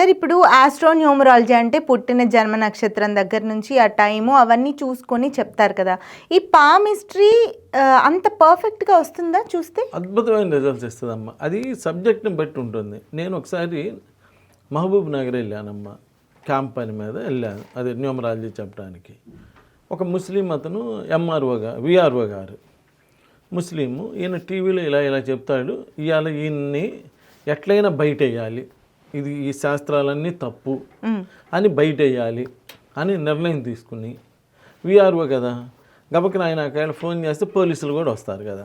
Sir ఇప్పుడు astronumerology అంటే పుట్టిన జన్మ నక్షత్రం దగ్గర నుంచి ఆ టైము అవన్నీ చూసుకొని చెప్తారు కదా. ఈ పామిస్ట్రీ అంత పర్ఫెక్ట్గా వస్తుందా చూస్తే? అద్భుతమైన రిజల్ట్స్ ఇస్తుందమ్మా. అది సబ్జెక్ట్ని బట్టి ఉంటుంది. నేను ఒకసారి మహబూబ్ నగర్ వెళ్ళానమ్మా, క్యాంప్ పని మీద వెళ్ళాను, అది న్యూమరాలజీ చెప్పడానికి. ఒక ముస్లిం అతను విఆర్ఓ గారు ముస్లిము, ఈయన టీవీలో ఇలా చెప్తాడు, ఇవాళ ఈయన్ని ఎట్లయినా బయట వేయాలి, ఇది ఈ శాస్త్రాలన్నీ తప్పు అని బయట వేయాలి అని నిర్ణయం తీసుకుని, విఆర్ఓ కదా గబక్కన ఆయన ఫోన్ చేస్తే పోలీసులు కూడా వస్తారు కదా,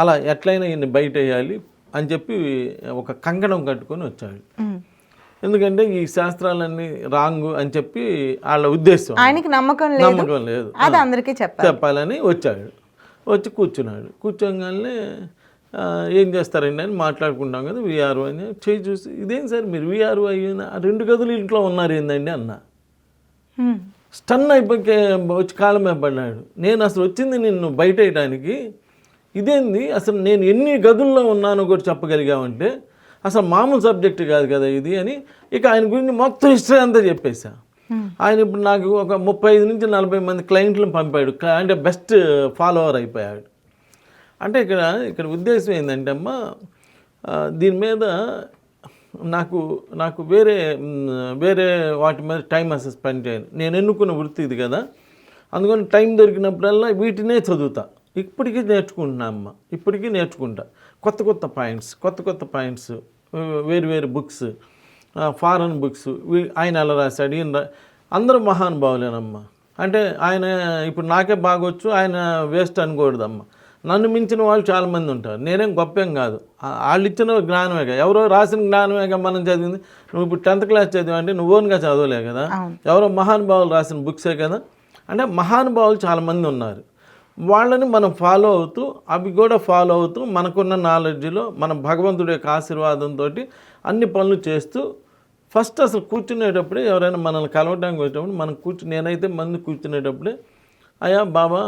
అలా ఎట్లయినా ఈయన్ని బయట వేయాలి అని చెప్పి ఒక కంకణం కట్టుకొని వచ్చాడు. ఎందుకంటే ఈ శాస్త్రాలన్నీ రాంగ్ అని చెప్పి వాళ్ళ ఉద్దేశం, ఆయనకి నమ్మకం లేదు, అది అందరికీ చెప్పాలని వచ్చాడు. వచ్చి కూర్చోగానే ఏం చేస్తారండి అని మాట్లాడుకుంటాం కదా, విఆర్ఓ అని చేయి చూసి, ఇదేం సార్ మీరు విఆర్ఓ అయినా 2 గదులు ఇంట్లో ఉన్నారు ఏందండి అన్న. స్టన్ అయిపోయి వచ్చి కాళ్ళ మీద పడ్డాడు. నేను అసలు వచ్చింది నిన్ను బయట వేయడానికి, ఇదేంది అసలు నేను ఎన్ని గదుల్లో ఉన్నానో కూడా చెప్పగలిగామంటే అసలు మామూలు సబ్జెక్ట్ కాదు కదా ఇది అని ఇక ఆయన గురించి మొత్తం హిస్టరీ అంతా చెప్పేశా. ఆయన ఇప్పుడు నాకు ఒక 35 నుంచి 40 మంది క్లయింట్లను పంపాడు, అంటే బెస్ట్ ఫాలోవర్ అయిపోయాడు. అంటే ఇక్కడ ఉద్దేశం ఏంటంటే అమ్మా, దీని మీద నాకు వేరే వాటి మీద టైం అసలు స్పెండ్ చేయను. నేను ఎన్నుకున్న వృత్తి ఇది కదా, అందుకని టైం దొరికినప్పుడల్లా వీటినే చదువుతా. ఇప్పటికీ నేర్చుకుంటున్నా అమ్మ, ఇప్పటికీ నేర్చుకుంటా కొత్త పాయింట్స్, వేరు బుక్స్, ఫారెన్ బుక్స్, ఆయన అలా రాశాడు, ఈయన అందరూ మహానుభావులేనమ్మా. అంటే ఆయన ఇప్పుడు నాకే బాగొచ్చు, ఆయన వేస్ట్ అనకూడదమ్మా. నన్ను మించిన వాళ్ళు చాలామంది ఉంటారు, నేనేం గొప్పేం కాదు, వాళ్ళు ఇచ్చిన జ్ఞానమేగా, ఎవరో రాసిన జ్ఞానమేగా మనం చదివింది. నువ్వు ఇప్పుడు 10th క్లాస్ చదివా నువ్వు ఓన్గా చదవలే కదా, ఎవరో మహానుభావులు రాసిన బుక్సే కదా. అంటే మహానుభావులు చాలామంది ఉన్నారు, వాళ్ళని మనం ఫాలో అవుతూ, అవి కూడా ఫాలో అవుతూ, మనకున్న నాలెడ్జ్లో మన భగవంతుడి యొక్క ఆశీర్వాదంతో అన్ని పనులు చేస్తూ, ఫస్ట్ అసలు కూర్చునేటప్పుడే ఎవరైనా మనల్ని కలవడానికి వచ్చేటప్పుడు మనం నేనైతే మంది కూర్చునేటప్పుడే, అయ్యా బాబా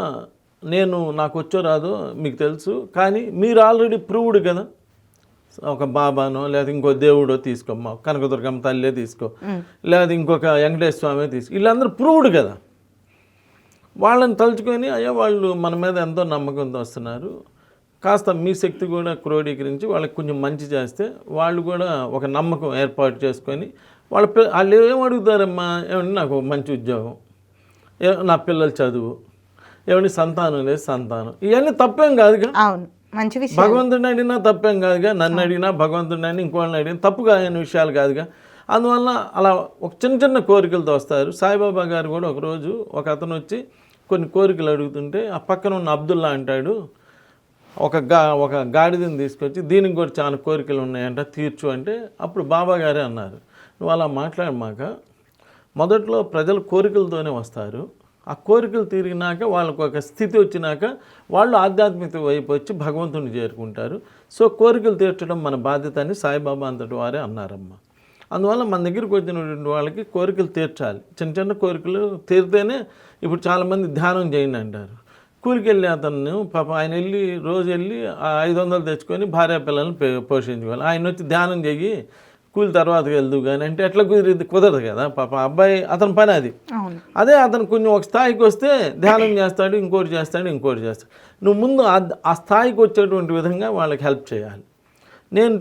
నాకు వచ్చో రాదో మీకు తెలుసు, కానీ మీరు ఆల్రెడీ ప్రూవ్డ్ కదా, ఒక బాబానో లేదా ఇంకో దేవుడో తీసుకోమ్మా, కనకదుర్గమ్మ తల్లే తీసుకో, లేదా ఇంకొక వెంకటేశ్వర స్వామి తీసుకో, వీళ్ళందరూ ప్రూవ్డ్ కదా. వాళ్ళని తలుచుకొని అయ్యా వాళ్ళు మన మీద ఎంతో నమ్మకంతో వస్తున్నారు, కాస్త మీ శక్తి కూడా క్రోడీకరించి వాళ్ళకి కొంచెం మంచి చేస్తే వాళ్ళు కూడా ఒక నమ్మకం ఏర్పాటు చేసుకొని వాళ్ళు ఏమడుగుతారమ్మా, ఏమంటే నాకు మంచి ఉద్యోగం, నా పిల్లల చదువు, ఏమంటే సంతానం లేదు, సంతానం, ఇవన్నీ తప్పేం కాదుగా. మంచి విషయం, భగవంతుడిని అడిగినా తప్పేం కాదుగా, నన్ను అడిగినా భగవంతుడిని అడిగినా ఇంకోళ్ళని అడిగినా తప్పుగా అయిన విషయాలు కాదుగా. అందువల్ల అలా ఒక చిన్న కోరికలతో వస్తారు. సాయిబాబా గారు కూడా ఒకరోజు ఒక అతను వచ్చి కొన్ని కోరికలు అడుగుతుంటే, ఆ పక్కన ఉన్న అబ్దుల్లా అంటాడు, ఒక గాడిదని తీసుకొచ్చి దీనికి కూడా చాలా కోరికలు ఉన్నాయంట, తీర్చు అంటే, అప్పుడు బాబా గారే అన్నారు, నువ్వు అలా మాట్లాడమాక, మొదట్లో ప్రజలు కోరికలతోనే వస్తారు, ఆ కోరికలు తీరినాక వాళ్ళకు ఒక స్థితి వచ్చినాక వాళ్ళు ఆధ్యాత్మిక వైపు వచ్చి భగవంతుని చేరుకుంటారు. సో కోరికలు తీర్చడం మన బాధ్యత అని సాయిబాబా అంతటి వారే అన్నారమ్మ. అందువల్ల మన దగ్గరికి వచ్చినటువంటి వాళ్ళకి కోరికలు తీర్చాలి. చిన్న కోరికలు తీరితేనే, ఇప్పుడు చాలామంది ధ్యానం చేయండి అంటారు, కూలికి వెళ్ళి అతను ఆయన రోజు వెళ్ళి 500 తెచ్చుకొని భార్య పిల్లల్ని పోషించుకోవాలి. ఆయన వచ్చి ధ్యానం చెయ్యి కూలి తర్వాతకి వెళ్దు కానీ అంటే ఎట్లా కుదరదు కదా. అబ్బాయి అతని పని అది. అదే అతను కొంచెం ఒక స్థాయికి వస్తే ధ్యానం చేస్తాడు, ఇంకోటి చేస్తాడు. నువ్వు ముందు ఆ స్థాయికి వచ్చేటువంటి విధంగా వాళ్ళకి హెల్ప్ చేయాలి. నేను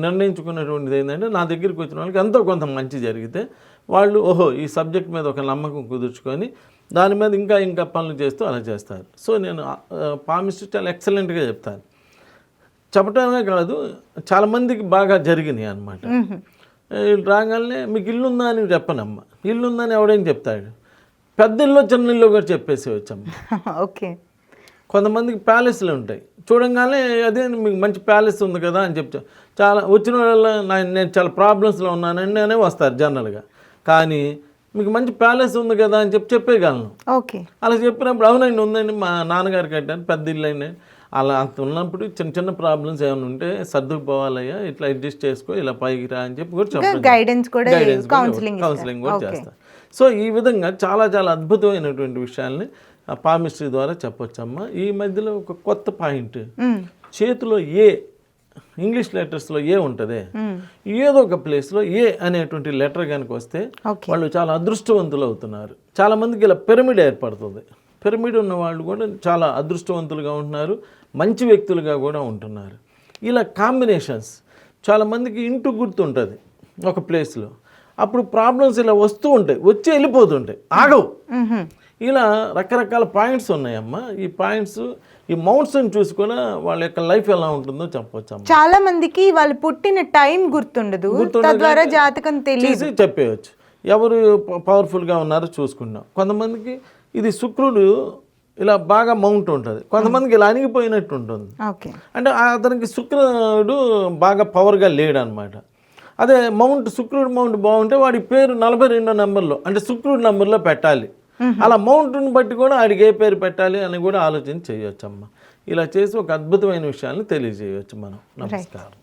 నిర్ణయించుకున్నటువంటిది ఏంటంటే, నా దగ్గరికి వచ్చిన వాళ్ళకి ఎంతో కొంత మంచి జరిగితే వాళ్ళు ఈ సబ్జెక్ట్ మీద ఒక నమ్మకం కుదుర్చుకొని దాని మీద ఇంకా పనులు చేస్తూ అలా చేస్తారు. సో నేను పామిస్ట్రీ చాలా ఎక్సలెంట్గా చెప్తాను. చెప్పటమే కాదు, చాలామందికి బాగా జరిగినాయి అన్నమాట. రాగానే మీకు ఇల్లు ఉందా అని చెప్పనమ్మా, ఇల్లు ఉందని ఎవడేం చెప్తాడు, పెద్ద ఇల్లు చిన్న ఇల్లు కూడా చెప్పేసి వచ్చాము. ఓకే, కొంతమందికి ప్యాలెస్లు ఉంటాయి, చూడంగానే అదే మీకు మంచి ప్యాలెస్ ఉంది కదా అని చెప్తా. చాలా వచ్చిన వాళ్ళ నేను చాలా ప్రాబ్లమ్స్లో ఉన్నానండి అనే వస్తారు జనరల్గా. కానీ మీకు మంచి ప్యాలెస్ ఉంది కదా అని చెప్పేయగలను. ఓకే, అలా చెప్పినప్పుడు అవునండి ఉందండి, మా నాన్నగారు కట్టాను, పెద్ద ఇల్లు అయినా. అలా అంత ఉన్నప్పుడు చిన్న ప్రాబ్లమ్స్ ఏమైనా ఉంటే సర్దుకుపోవాలయ్యా, ఇట్లా అడ్జస్ట్ చేసుకో, ఇలా పైకి రా అని చెప్పి కూడా చెప్పాను. గైడెన్స్ కౌన్సిలింగ్ కూడా చేస్తాను. సో ఈ విధంగా చాలా అద్భుతమైనటువంటి విషయాల్ని పామిస్ట్రీ ద్వారా చెప్పొచ్చమ్మా. ఈ మధ్యలో ఒక కొత్త పాయింట్, చేతిలో ఇంగ్లీష్ లెటర్స్లో ఏ ఉంటుంది, ఏదో ఒక ప్లేస్లో ఏ అనేటువంటి లెటర్ కనుక వస్తే ఓకే. వాళ్ళు చాలా అదృష్టవంతులు అవుతున్నారు. చాలామందికి ఇలా పిరమిడ్ ఏర్పడుతుంది. పిరమిడ్ ఉన్న వాళ్ళు కూడా చాలా అదృష్టవంతులుగా ఉంటున్నారు, మంచి వ్యక్తులుగా కూడా ఉంటున్నారు. ఇలా కాంబినేషన్స్ చాలామందికి ఇంటూ గుర్తుంటుంది ఒక ప్లేస్లో, అప్పుడు ప్రాబ్లమ్స్ ఇలా వస్తూ ఉంటాయి, వచ్చి వెళ్ళిపోతుంటాయి, ఆగవు. ఇలా రకరకాల పాయింట్స్ ఉన్నాయమ్మా. ఈ పాయింట్స్, ఈ మౌంట్స్ని చూసుకొని వాళ్ళ యొక్క లైఫ్ ఎలా ఉంటుందో చెప్పవచ్చు అమ్మ. చాలా మందికి వాళ్ళు పుట్టిన టైం గుర్తుండదు, తద్వారా జాతకం తెలియదు చెప్పేయచ్చు. ఎవరు పవర్ఫుల్గా ఉన్నారో చూసుకున్నాం. కొంతమందికి ఇది శుక్రుడు ఇలా బాగా మౌంట్ ఉంటుంది, కొంతమందికి ఇలా అణిగిపోయినట్టు ఉంటుంది. ఓకే. అంటే అతనికి శుక్రుడు బాగా పవర్గా లేడు అనమాట. అదే మౌంట్, శుక్రుడు మౌంట్ బాగుంటే వాడి పేరు 42వ నెంబర్లో, అంటే శుక్రుడు నెంబర్లో పెట్టాలి. అలా మౌంట్ని బట్టి కూడా ఆడికి ఏ పేరు పెట్టాలి అని కూడా ఆలోచన చేయొచ్చు అమ్మ. ఇలా చేసి ఒక అద్భుతమైన విషయాన్ని తెలియజేయవచ్చు మనం. నమస్కారం.